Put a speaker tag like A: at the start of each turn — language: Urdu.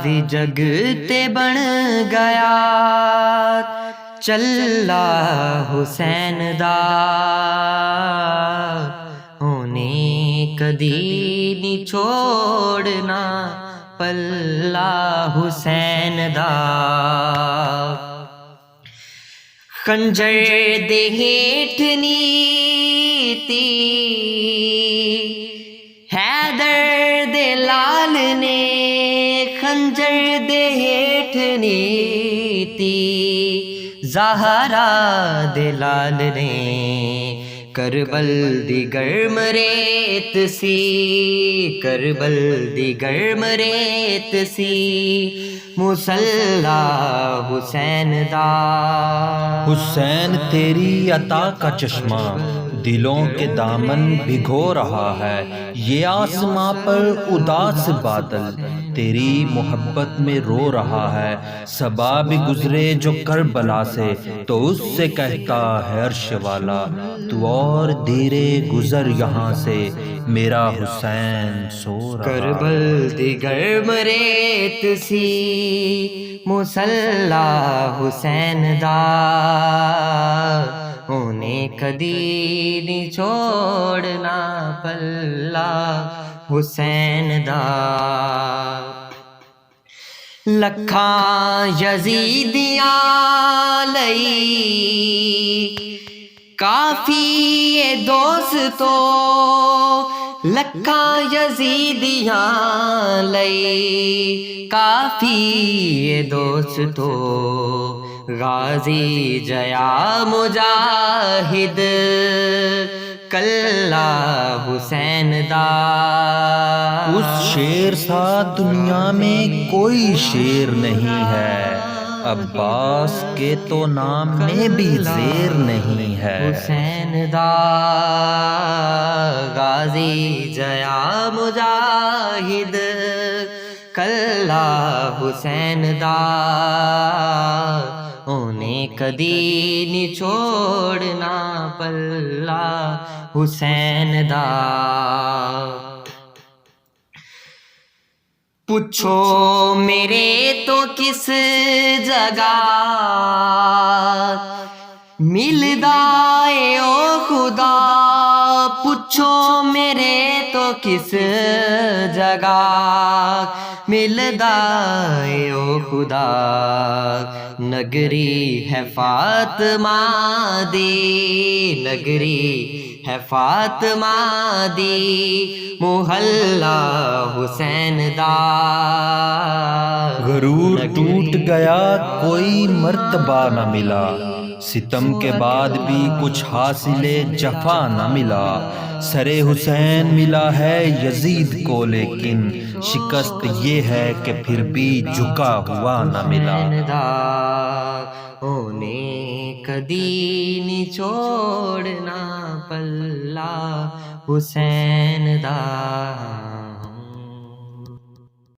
A: بھی جگ تے بن گیا چلا حسین دا اونے کدی نہیں چھوڑنا پلا حسین دا خنجر دے ہیٹھ نیتی حیدر دے لال نے خنجر دے ہیٹھ نیتی زہرا دے لال نے کربل دی گرم ریت سی کربل دی گرم ریت سی مصلی حسین دا
B: حسین تیری عطا کا چشمہ دلوں کے دامن بھگو رہا ہے یہ آسماں پر اداس بادل تیری محبت میں رو رہا ہے صبا بھی گزرے جو کربلا سے تو اس سے کہتا ہے عرش والا تو اور دیرے گزر یہاں سے میرا حسین سو رہا
A: کربل دی گرم ریت سی مصلی حسین دا اونے کدی نہیں چھوڑنا پلا حسین دا لکھاں یزیدیاں لئی کافی اے دوستو لکھاں یزیدیاں لئی کافی اے دوستو غازی جیا مجاہد کلا حسین دا
B: اس شیر سا دنیا میں کوئی شیر نہیں ہے عباس کے تو نام میں بھی زیر نہیں ہے
A: حسین دا غازی جیا مجاہد کلا حسین دا اونے کدی نہیں چھوڑنا پلا حسین دا پوچھو میرے تو کس جگہ ملدا اے او خدا پوچھو میرے تو کس جگہ ملدا اے او خدا نگری ہے فاطمہ دی نگری ہے فاطمہ دی محلہ حسین دا
B: غرور ٹوٹ گیا کوئی مرتبہ نہ ملا ستم کے بعد بھی کچھ حاصل جفا نہ ملا سر حسین ملا ہے یزید کو لیکن شکست یہ ہے کہ پھر بھی جھکا ہوا نہ ملا
A: اونے کدی نہیں چھوڑنا پلا حسین دا